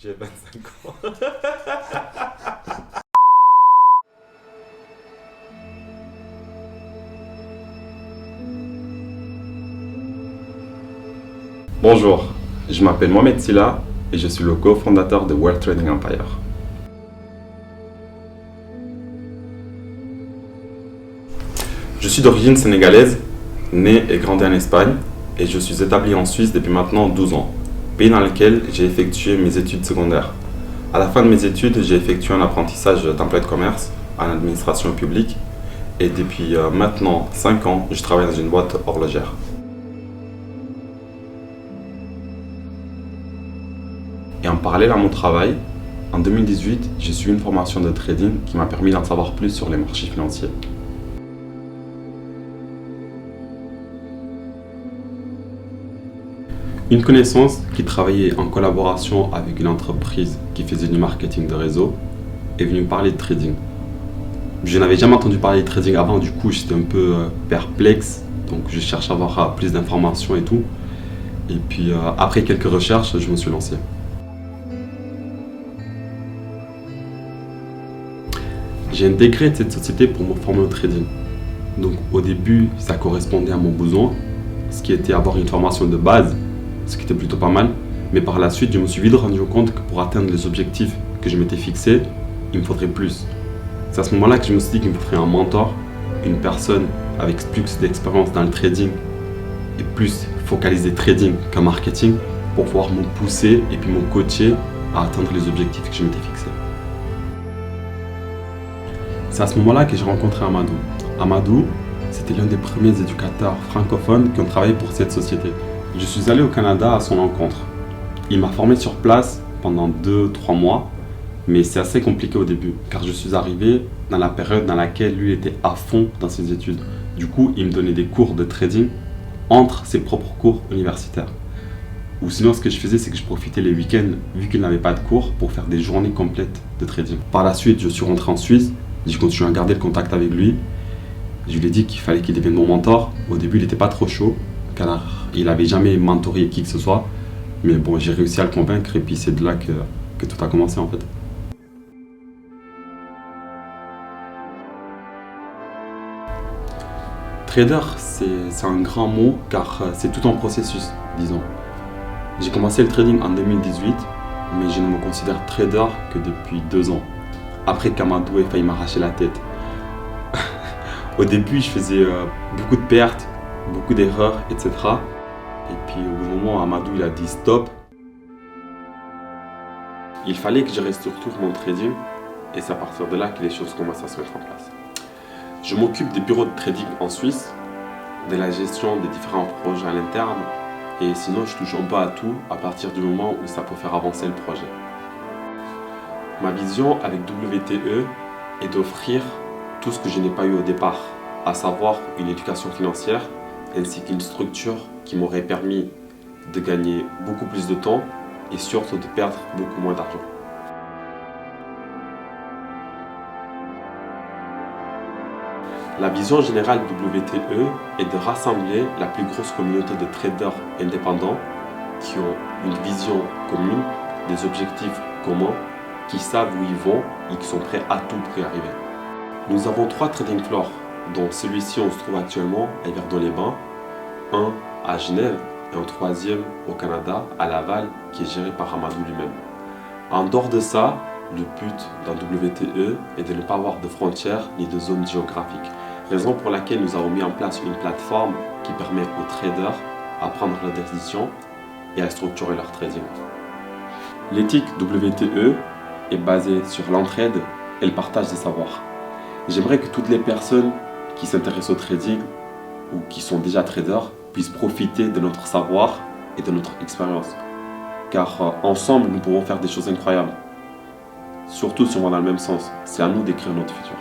J'ai 25 ans. Bonjour, je m'appelle Mohamed Silla et je suis le cofondateur de World Trading Empire. Je suis d'origine sénégalaise, né et grandi en Espagne, et je suis établi en Suisse depuis maintenant 12 ans, pays dans lequel j'ai effectué mes études secondaires. À la fin de mes études, j'ai effectué un apprentissage d'emploi de commerce en administration publique, et depuis maintenant 5 ans, je travaille dans une boîte horlogère. Et en parallèle à mon travail, en 2018, j'ai suivi une formation de trading qui m'a permis d'en savoir plus sur les marchés financiers. Une connaissance qui travaillait en collaboration avec une entreprise qui faisait du marketing de réseau est venue me parler de trading. Je n'avais jamais entendu parler de trading avant, du coup j'étais un peu perplexe, donc je cherche à avoir plus d'informations et tout. Et puis après quelques recherches, je me suis lancé. J'ai intégré cette société pour me former au trading. Donc au début, ça correspondait à mon besoin, ce qui était avoir une formation de base, ce qui était plutôt pas mal. Mais par la suite, je me suis vite rendu compte que pour atteindre les objectifs que je m'étais fixés, il me faudrait plus. C'est à ce moment-là que je me suis dit qu'il me faudrait un mentor, une personne avec plus d'expérience dans le trading et plus focalisé trading qu'un marketing pour pouvoir me pousser et puis me coacher à atteindre les objectifs que je m'étais fixés. C'est à ce moment-là que j'ai rencontré Amadou. Amadou, c'était l'un des premiers éducateurs francophones qui ont travaillé pour cette société. Je suis allé au Canada à son rencontre. Il m'a formé sur place pendant 2-3 mois, mais c'est assez compliqué au début, car je suis arrivé dans la période dans laquelle lui était à fond dans ses études. Du coup, il me donnait des cours de trading entre ses propres cours universitaires. Ou sinon, ce que je faisais, c'est que je profitais les week-ends, vu qu'il n'avait pas de cours, pour faire des journées complètes de trading. Par la suite, je suis rentré en Suisse. J'ai continué à garder le contact avec lui. Je lui ai dit qu'il fallait qu'il devienne mon mentor. Au début, il n'était pas trop chaud, car il n'avait jamais mentoré qui que ce soit. Mais bon, j'ai réussi à le convaincre et puis c'est de là que tout a commencé en fait. Trader, c'est un grand mot car c'est tout un processus, disons. J'ai commencé le trading en 2018, mais je ne me considère trader que depuis 2 ans. Après qu'Amadou ait failli m'arracher la tête. Au début, je faisais beaucoup de pertes, beaucoup d'erreurs, etc. Et puis au bout d'un moment, Amadou il a dit stop. Il fallait que je restructure mon trading et c'est à partir de là que les choses commencent à se mettre en place. Je m'occupe des bureaux de trading en Suisse, de la gestion des différents projets à l'interne et sinon je touche un peu à tout à partir du moment où ça peut faire avancer le projet. Ma vision avec WTE est d'offrir tout ce que je n'ai pas eu au départ, à savoir une éducation financière ainsi qu'une structure qui m'aurait permis de gagner beaucoup plus de temps et surtout de perdre beaucoup moins d'argent. La vision générale de WTE est de rassembler la plus grosse communauté de traders indépendants qui ont une vision commune, des objectifs communs, qui savent où ils vont et qui sont prêts à tout pour y arriver. Nous avons 3 trading floors, dont celui-ci on se trouve actuellement à Yverdon-les-Bains, un à Genève et un 3e au Canada, à Laval, qui est géré par Amadou lui-même. En dehors de ça, le but d'un WTE est de ne pas avoir de frontières ni de zones géographiques, raison pour laquelle nous avons mis en place une plateforme qui permet aux traders à prendre leurs décisions et à structurer leur trading. L'éthique WTE est basée sur l'entraide et le partage des savoirs. J'aimerais que toutes les personnes qui s'intéressent au trading ou qui sont déjà traders puissent profiter de notre savoir et de notre expérience. Car ensemble, nous pouvons faire des choses incroyables. Surtout si on va dans le même sens. C'est à nous d'écrire notre futur.